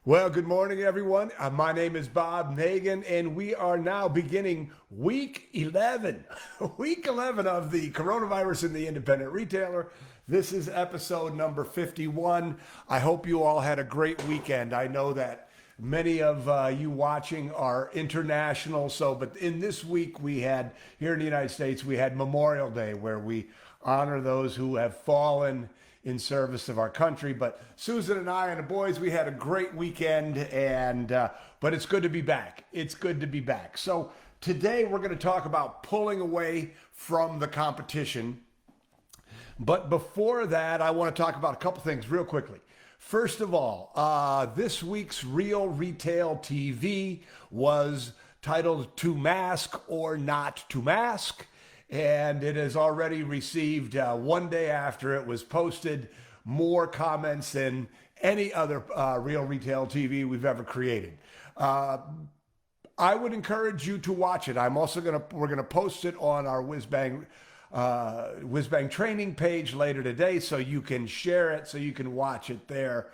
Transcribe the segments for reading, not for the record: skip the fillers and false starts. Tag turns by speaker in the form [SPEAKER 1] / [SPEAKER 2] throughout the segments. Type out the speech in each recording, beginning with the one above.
[SPEAKER 1] Well, good morning, everyone. My name is Bob Negen, and we are now beginning week 11, week 11 of the coronavirus in the independent retailer. This is episode number 51. I hope you all had a great weekend. I know that many of you watching are international, but in this week we had, here in the United States, we had Memorial Day where we honor those who have fallen in service of our country. But Susan and I and the boys, we had a great weekend, but it's good to be back. It's good to be back. So today we're going to talk about pulling away from the competition. But before that, I want to talk about a couple things real quickly. First of all, this week's Real Retail TV was titled To Mask or Not to Mask. And it has already received, one day after it was posted, more comments than any other Real Retail TV we've ever created. I would encourage you to watch it. We're gonna post it on our Whizbang training page later today, so you can share it, so you can watch it there.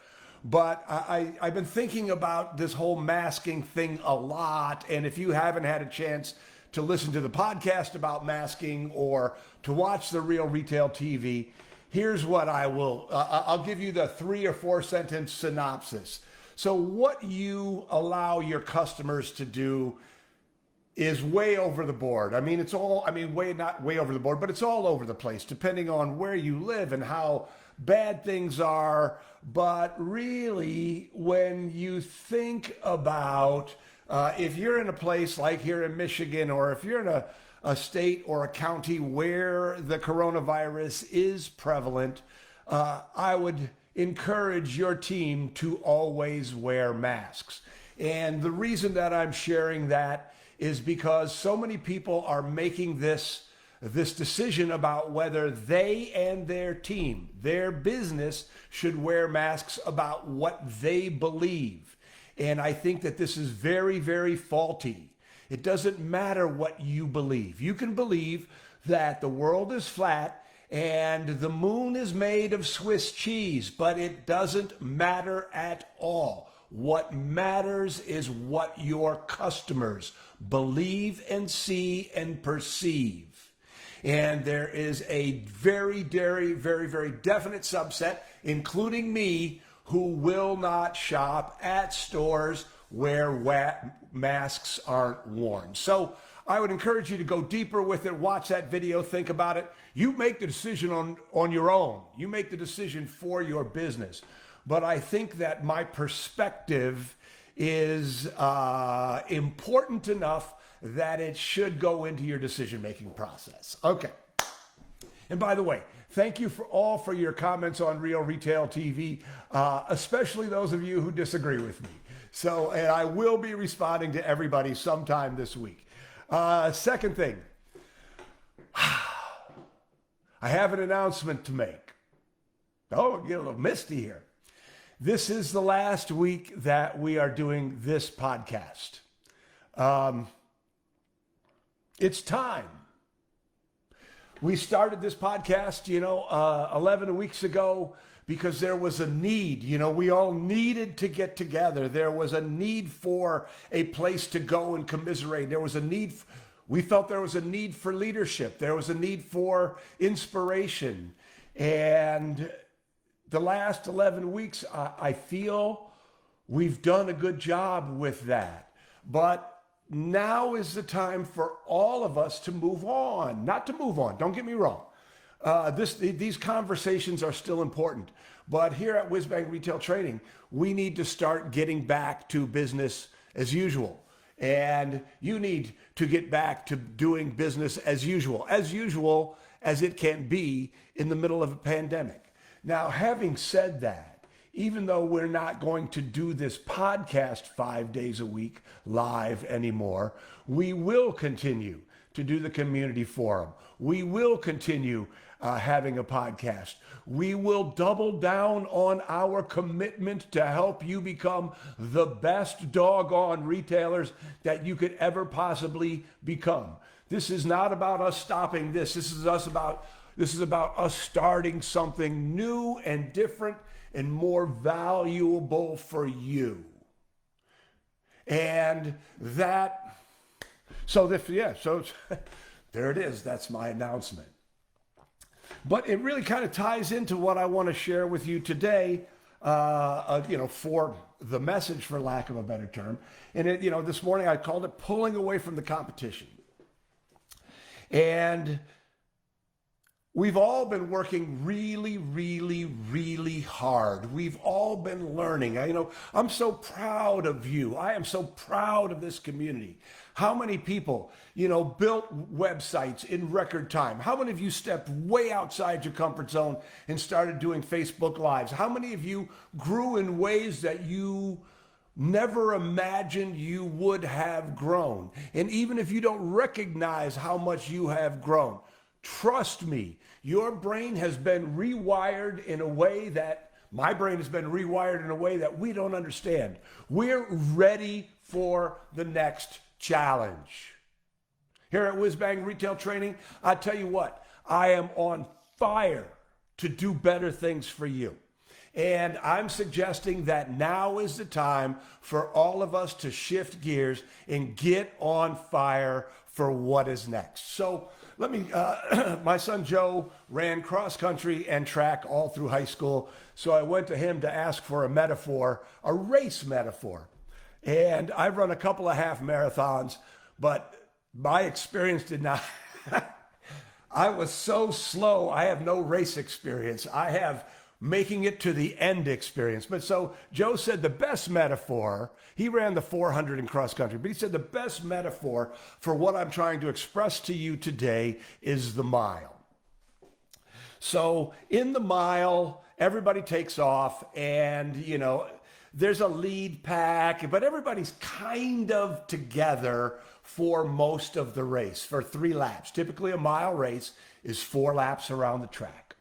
[SPEAKER 1] But I've been thinking about this whole masking thing a lot, and if you haven't had a chance to listen to the podcast about masking or to watch the Real Retail TV, here's what I'll give you the 3 or 4 sentence synopsis. So what you allow your customers to do is way over the board. Not way over the board, but it's all over the place, depending on where you live and how bad things are. But really, when you think about if you're in a place like here in Michigan, or if you're in a state or a county where the coronavirus is prevalent, I would encourage your team to always wear masks. And the reason that I'm sharing that is because so many people are making this decision about whether they and their team, their business, should wear masks about what they believe. And I think that this is very, very faulty. It doesn't matter what you believe. You can believe that the world is flat and the moon is made of Swiss cheese, but it doesn't matter at all. What matters is what your customers believe and see and perceive. And there is a very, very, very, very definite subset, including me, who will not shop at stores where masks aren't worn. So I would encourage you to go deeper with it, watch that video, think about it. You make the decision on your own. You make the decision for your business. But I think that my perspective is important enough that it should go into your decision-making process. Okay. And by the way, thank you for your comments on Real Retail TV, especially those of you who disagree with me. And I will be responding to everybody sometime this week. Second thing, I have an announcement to make. Oh, get a little misty here. This is the last week that we are doing this podcast. It's time. We started this podcast, 11 weeks ago because there was a need. We all needed to get together. There was a need for a place to go and commiserate. We felt there was a need for leadership. There was a need for inspiration. And the last 11 weeks, I feel we've done a good job with that. But now is the time for all of us to move on. Not to move on, don't get me wrong. These conversations are still important. But here at Whizbang Retail Training, we need to start getting back to business as usual. And you need to get back to doing business as usual as it can be in the middle of a pandemic. Now, having said that, even though we're not going to do this podcast 5 days a week live anymore, we will continue to do the community forum. We will continue having a podcast. We will double down on our commitment to help you become the best doggone retailers that you could ever possibly become. This is not about us stopping this. This is about us starting something new and different and more valuable for you. And that, so if, yeah, so there it is. That's my announcement. But it really kind of ties into what I want to share with you today, for the message, for lack of a better term. And this morning I called it pulling away from the competition. And we've all been working really, really, really hard. We've all been learning. I'm so proud of you. I am so proud of this community. How many people, built websites in record time? How many of you stepped way outside your comfort zone and started doing Facebook Lives? How many of you grew in ways that you never imagined you would have grown? And even if you don't recognize how much you have grown, trust me, your brain has been rewired in a way that my brain has been rewired in a way that we don't understand. We're ready for the next challenge. Here at Whiz Bang Retail Training, I tell you what, I am on fire to do better things for you. And I'm suggesting that now is the time for all of us to shift gears and get on fire for what is next. So let me, my son Joe ran cross country and track all through high school. So I went to him to ask for a metaphor, a race metaphor. And I've run a couple of half marathons, but my experience did not, I was so slow. I have no race experience. I have making it to the end experience. But so Joe said the best metaphor, he ran the 400 in cross country, but he said the best metaphor for what I'm trying to express to you today is the mile. So in the mile, everybody takes off and, there's a lead pack, but everybody's kind of together for most of the race, for 3 laps. Typically a mile race is 4 laps around the track.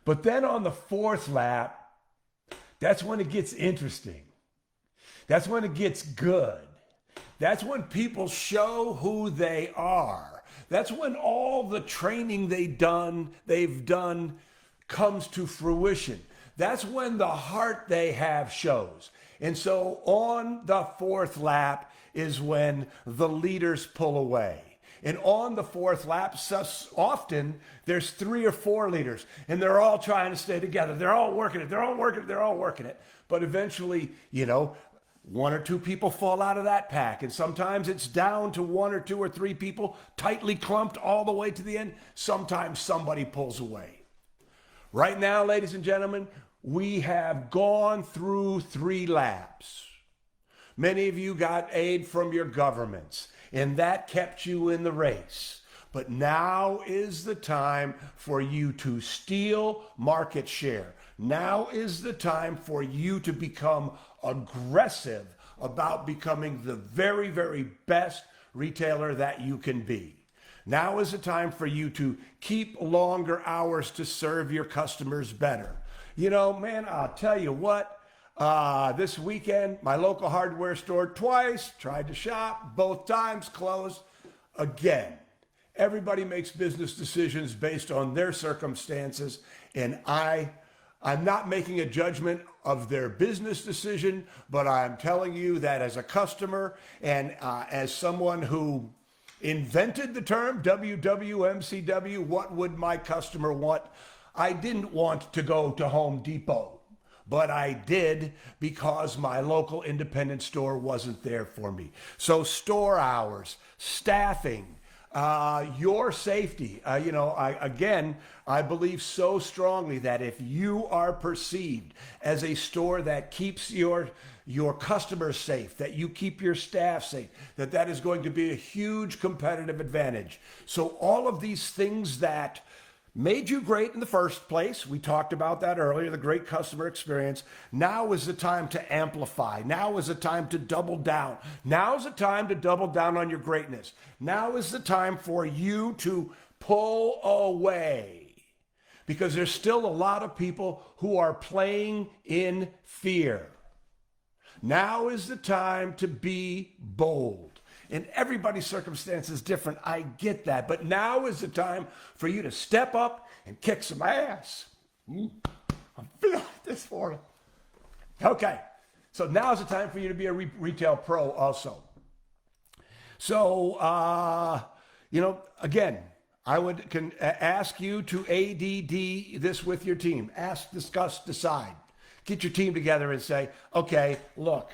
[SPEAKER 1] But then on the 4th lap, that's when it gets interesting. That's when it gets good. That's when people show who they are. That's when all the training they've done comes to fruition. That's when the heart they have shows. And so on the 4th lap is when the leaders pull away. And on the 4th lap, often there's 3 or 4 leaders, and they're all trying to stay together. They're all working it. But eventually, 1 or 2 people fall out of that pack. And sometimes it's down to 1 or 2 or 3 people tightly clumped all the way to the end. Sometimes somebody pulls away. Right now, ladies and gentlemen, we have gone through 3 laps. Many of you got aid from your governments, and that kept you in the race. But now is the time for you to steal market share. Now is the time for you to become aggressive about becoming the very, very best retailer that you can be. Now is the time for you to keep longer hours to serve your customers better. Man, I'll tell you what, this weekend, my local hardware store twice, tried to shop, both times closed again. Everybody makes business decisions based on their circumstances, and I'm not making a judgment of their business decision, but I'm telling you that as a customer and as someone who invented the term WWMCW, what would my customer want? I didn't want to go to Home Depot, but I did because my local independent store wasn't there for me. So store hours, staffing, your safety. I believe so strongly that if you are perceived as a store that keeps your customers safe, that you keep your staff safe, that is going to be a huge competitive advantage. So all of these things that made you great in the first place, we talked about that earlier, the great customer experience. Now is the time to amplify. Now is the time to double down. Now is the time to double down on your greatness. Now is the time for you to pull away, because there's still a lot of people who are playing in fear. Now is the time to be bold. And everybody's circumstance is different. I get that. But now is the time for you to step up and kick some ass. I'm feeling this for you. Okay. So now's the time for you to be a retail pro also. So, again, I would ask you to ADD this with your team. Ask, discuss, decide. Get your team together and say, okay, look,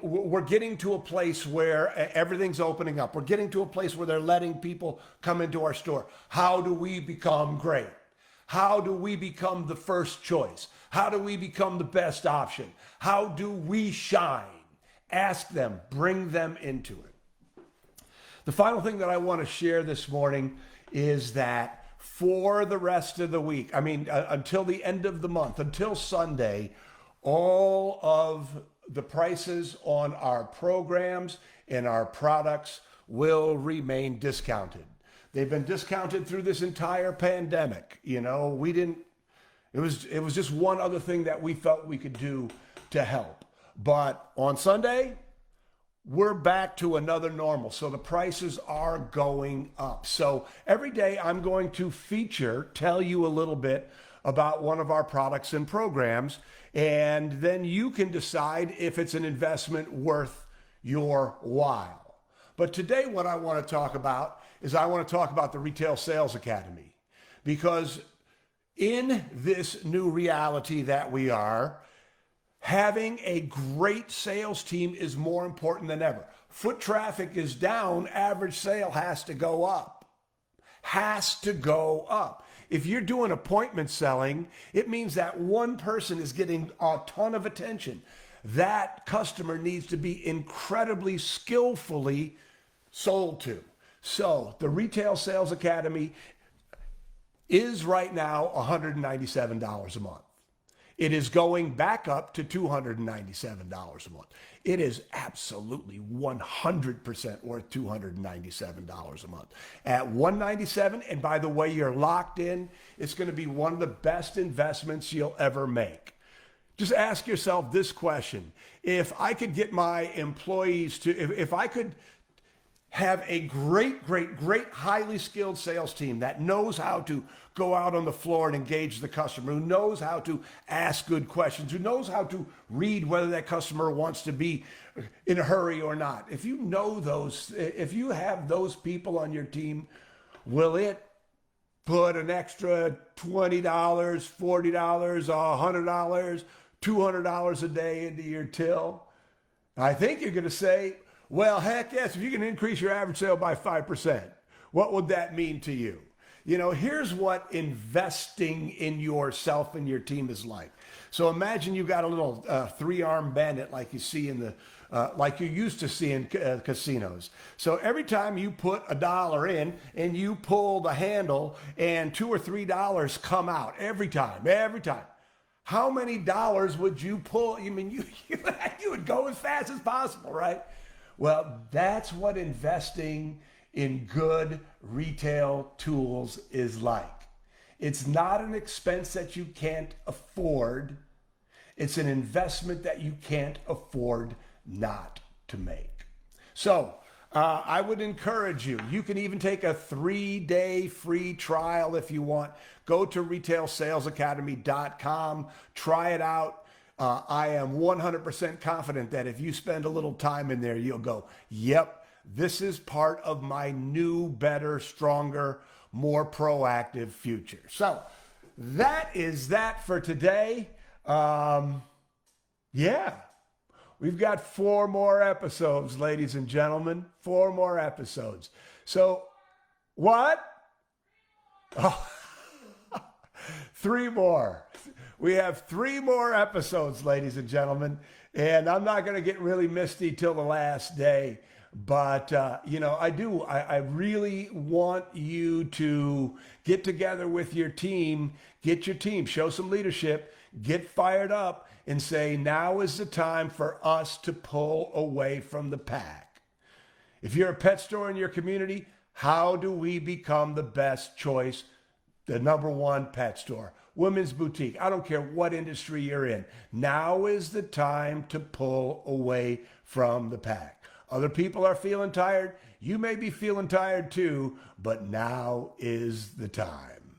[SPEAKER 1] we're getting to a place where everything's opening up. We're getting to a place where they're letting people come into our store. How do we become great? How do we become the first choice? How do we become the best option? How do we shine? Ask them, bring them into it. The final thing that I want to share this morning is that for the rest of the week, until the end of the month, until Sunday, all of the prices on our programs and our products will remain discounted. They've been discounted through this entire pandemic. It was just one other thing that we felt we could do to help. But on Sunday, we're back to another normal. So the prices are going up. So every day I'm going to tell you a little bit about one of our products and programs, and then you can decide if it's an investment worth your while. But today what I want to talk about is the Retail Sales Academy, because in this new reality that we are, having a great sales team is more important than ever. Foot traffic is down, average sale has to go up. Has to go up. If you're doing appointment selling, it means that one person is getting a ton of attention. That customer needs to be incredibly skillfully sold to. So the Retail Sales Academy is right now $197 a month. It is going back up to $297 a month. It is absolutely 100% worth $297 a month. At $197, and by the way, you're locked in, it's going to be one of the best investments you'll ever make. Just ask yourself this question. If I could get my employees if I could have a great, highly skilled sales team that knows how to go out on the floor and engage the customer, who knows how to ask good questions, who knows how to read whether that customer wants to be in a hurry or not. If you have those people on your team, will it put an extra $20, $40, $100, $200 a day into your till? I think you're going to say, well, heck yes, if you can increase your average sale by 5%, what would that mean to you? Here's what investing in yourself and your team is like. So imagine you've got a little three-armed bandit like you see like you used to see in casinos. So every time you put $1 in and you pull the handle and $2 or $3 come out every time. How many dollars would you pull? You would go as fast as possible, right? Well, that's what investing in good retail tools is like. It's not an expense that you can't afford. It's an investment that you can't afford not to make. So I would encourage you. You can even take a 3-day free trial if you want. Go to retailsalesacademy.com. Try it out. I am 100% confident that if you spend a little time in there, you'll go, yep, this is part of my new, better, stronger, more proactive future. So that is that for today. We've got 4 more episodes, ladies and gentlemen, 4 more episodes. So what? Oh, 3 more. We have 3 more episodes, ladies and gentlemen, and I'm not going to get really misty till the last day, but, I really want you to get together with your team, show some leadership, get fired up, and say, now is the time for us to pull away from the pack. If you're a pet store in your community, how do we become the best choice, the #1 pet store? Women's boutique. I don't care what industry you're in. Now is the time to pull away from the pack. Other people are feeling tired. You may be feeling tired too, but now is the time.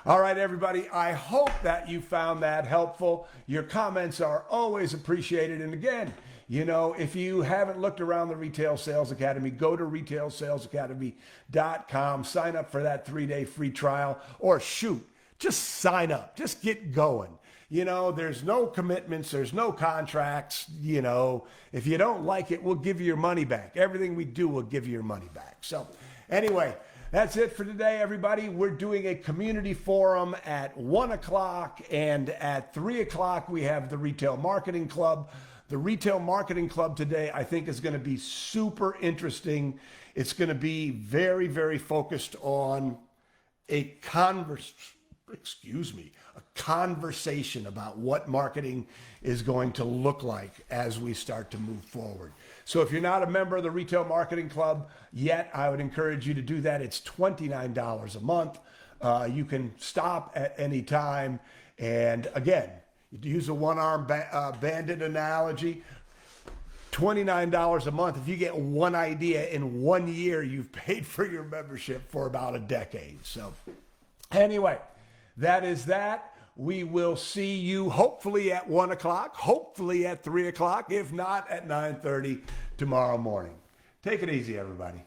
[SPEAKER 1] All right, everybody. I hope that you found that helpful. Your comments are always appreciated. And again, you know, if you haven't looked around the Retail Sales Academy, go to retailsalesacademy.com, sign up for that 3-day free trial, or shoot, just sign up, just get going. You know, there's no commitments, there's no contracts. You know, if you don't like it, we'll give you your money back. Everything we do, we'll give you your money back. So anyway, that's it for today, everybody. We're doing a community forum at 1 o'clock, and at 3 o'clock, we have the Retail Marketing Club. The Retail Marketing Club today, I think, is going to be super interesting. It's going to be very, very focused on a conversation about what marketing is going to look like as we start to move forward. So if you're not a member of the Retail Marketing Club yet, I would encourage you to do that. It's $29 a month. You can stop at any time. And again, to use a one-arm bandit analogy, $29 a month. If you get one idea in 1 year, you've paid for your membership for about a decade. So anyway, that is that. We will see you hopefully at 1 o'clock, hopefully at 3 o'clock, if not at 9:30 tomorrow morning. Take it easy, everybody.